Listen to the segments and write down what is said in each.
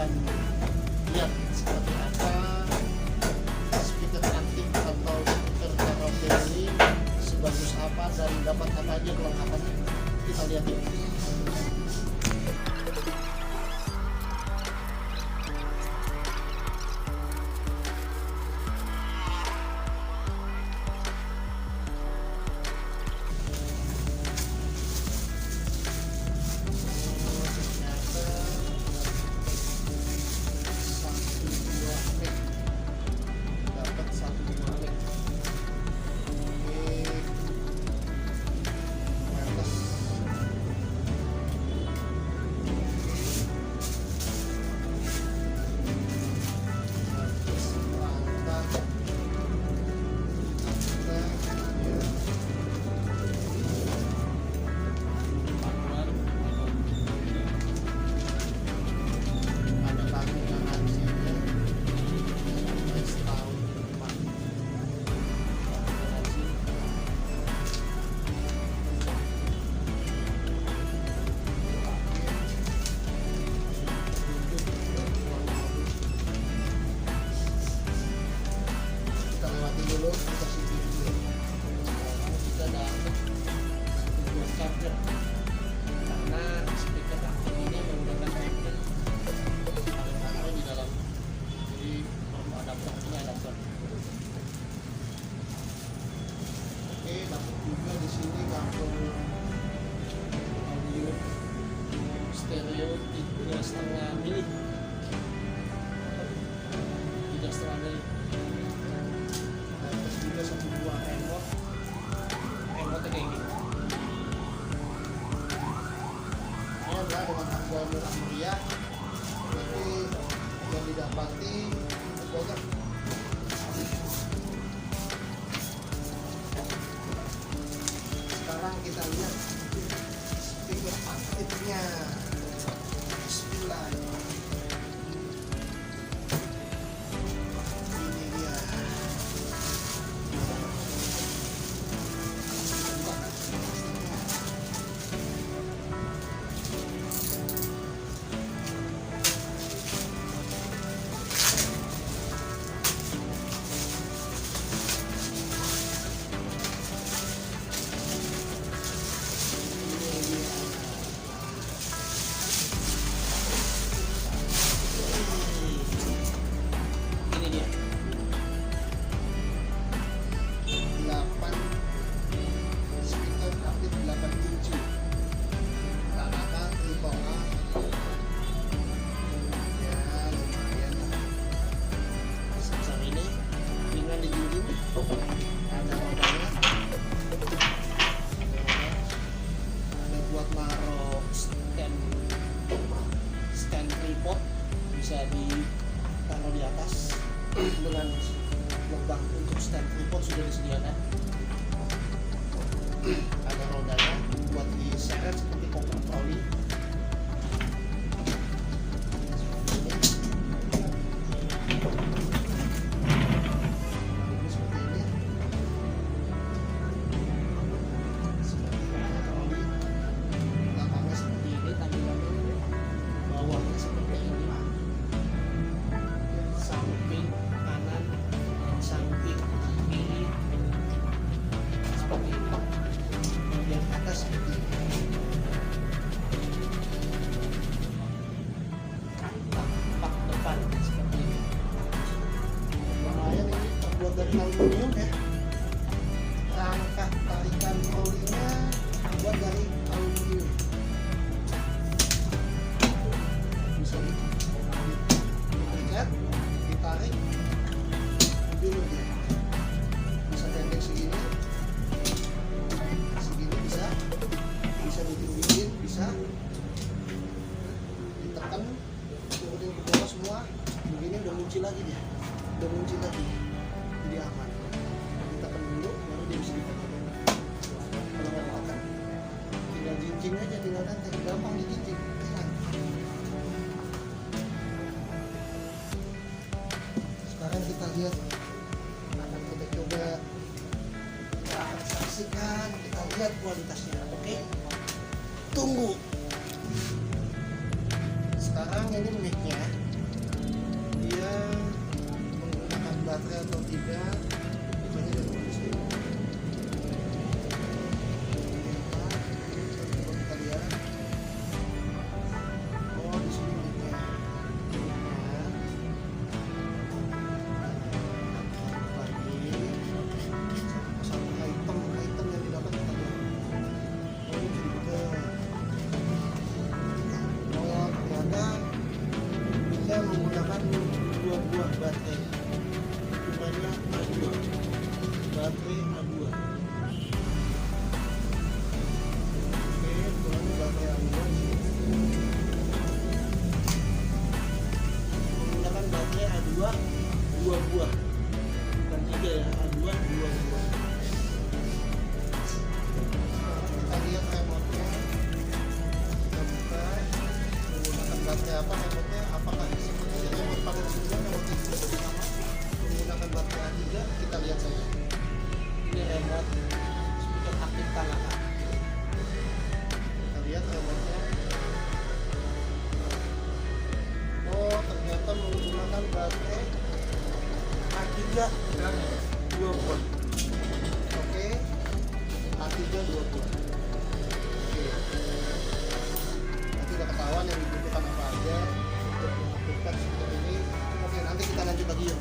akan lihat seperti apa speaker aktif atau speaker karaoke ini, sebagus apa dan dapat apa aja kelengkapannya. Kita lihat yuk. Dulu kasih video. Sekarang kita dapat sebuah charger karena speaker aktif ini menggunakan charger ada di dalam, jadi perlu adapter, ini adapter. Oke, dapat juga di sini kabel audio stereo 3,5 mili, 3,5 mili. Juga satu buah remote kayak gini. Ini adalah dengan harga murah meriah, tapi yang didapati banyak. Sekarang kita lihat speaker aktifnya. Bismillah. Ada rodanya, ada buat naruh stand tripod, bisa ditaruh di atas dengan lubang untuk stand tripod sudah disediakan. Ada rodanya buat diseret seperti koper troli. Aluminium ya, rangka tarikan olinya buat dari aluminium, bisa dipencet, ditarik dulu ya, bisa pendek segini bisa ditinggiin, bisa ditekan turunin ke bawah semua. Begini udah kunci lagi dia, jadi aman. Ditekan dulu baru dia bisa ditekan. Kalau nggak ditekan tinggal jinjing aja, tinggal tenteng, gampang dijinjing. Sekarang kita lihat, akan kita coba, kita akan saksikan, kita lihat kualitasnya. Oke, tunggu. Sekarang ini mic-nya atau tidak, misalnya dari sini. Coba kita lihat. Oh, di sini linknya. Satu item yang didapat kita lihat. Oh, ini juga. Oh, ternyata kita menggunakan 2 buah baterai. Jumlahnya A2. Baterai A2. Oke, kebetulan baterai A2 menggunakan baterai A2 2 buah. Bukan 3 ya, A2 2 buah. Kita lihat remote-nya. Kita buka. Menggunakan baterai apa remote-nya? Apakah seperti remote pada sebelumnya, remote itu sama? Menggunakan baterai A3, kita lihat saja. Ini remote speaker aktif Tanaka. Kita lihat remote-nya. Oh, ternyata menggunakan baterai A3 2 volt. Oke, A3 2 volt. Oke. Nanti udah ketahuan yang dibutuhkan apa aja untuk mengaktifkan speaker ini. Oke, nanti kita lanjut lagi yuk.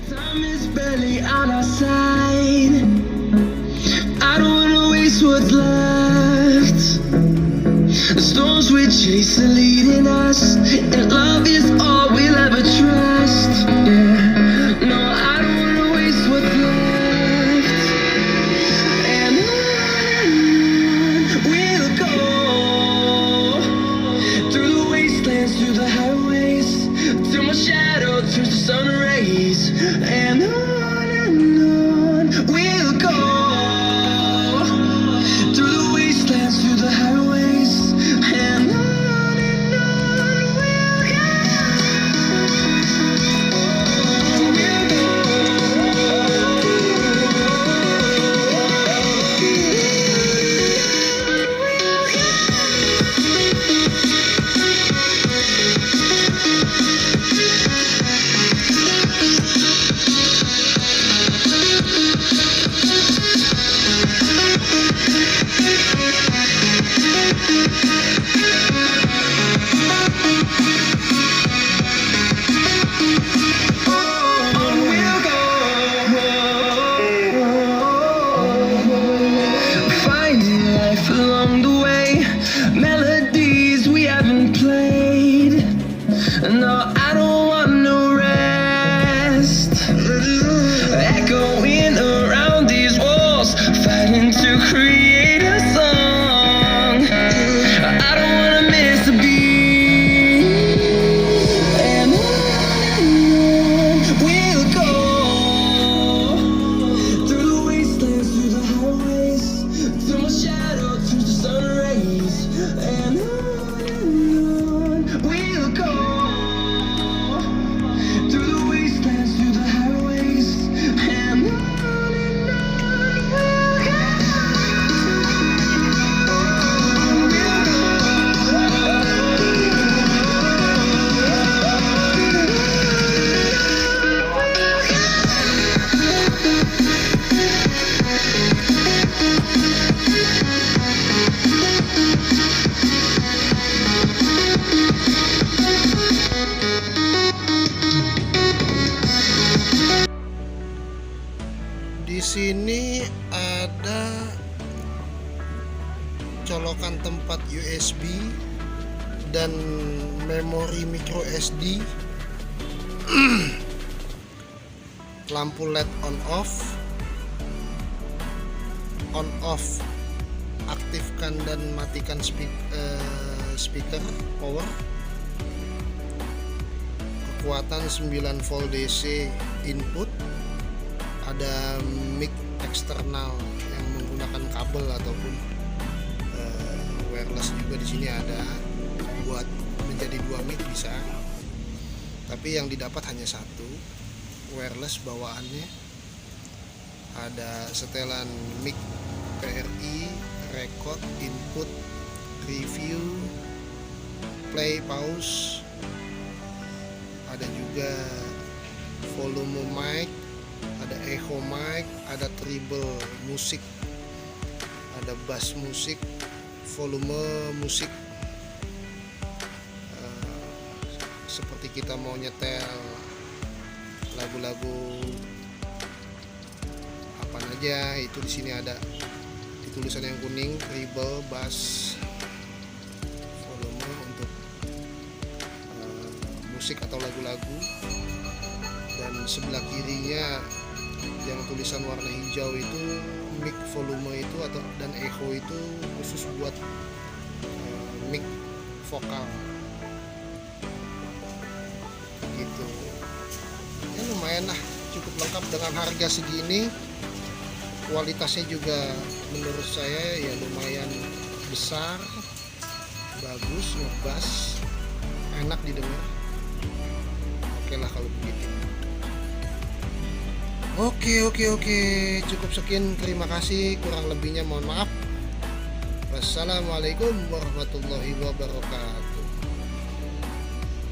Time is barely on our side. I don't wanna waste what's left. The storms we chase are leading us, and love is all we'll ever trust. Yeah, no, I don't wanna waste what's left. And on we'll go, through the wastelands, through the highways, till my shadow turns to sun rays. And on we'll go, through the wastelands, through the highways. And on we'll go. Finding life along the way, melodies we haven't played. No, I don't want no rest. Echoing around these walls, fighting to create a song. I don't wanna miss a beat. And on we'll go, through the wastelands, through the highways, till my shadow turns to sun rays. And on we'll go, through the wastelands, through the highways. And on we'll go. Di sini ada colokan tempat USB dan memori micro SD, lampu LED on off, aktifkan dan matikan speaker power, kekuatan 9 volt DC input, ada mic eksternal yang menggunakan kabel ataupun wireless juga di sini ada, buat menjadi 2 mic bisa. Tapi yang didapat hanya satu, wireless bawaannya. Ada setelan mic PRI, record, input, review, play, pause. Ada juga volume mic, ada echo mic, ada treble musik, ada bass musik, volume musik. Seperti kita mau nyetel lagu-lagu apa aja, itu di sini ada di tulisan yang kuning, treble, bass, volume untuk musik atau lagu-lagu. Dan sebelah kirinya yang tulisan warna hijau itu mic volume itu atau dan echo itu khusus buat mic vokal gitu. Ya lumayan lah, cukup lengkap dengan harga segini. Kualitasnya juga menurut saya ya lumayan besar, bagus, ngebass, enak didengar. Oke lah kalau begitu. Oke, cukup sekian, terima kasih, kurang lebihnya mohon maaf. Wassalamualaikum warahmatullahi wabarakatuh.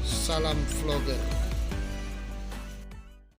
Salam vlogger.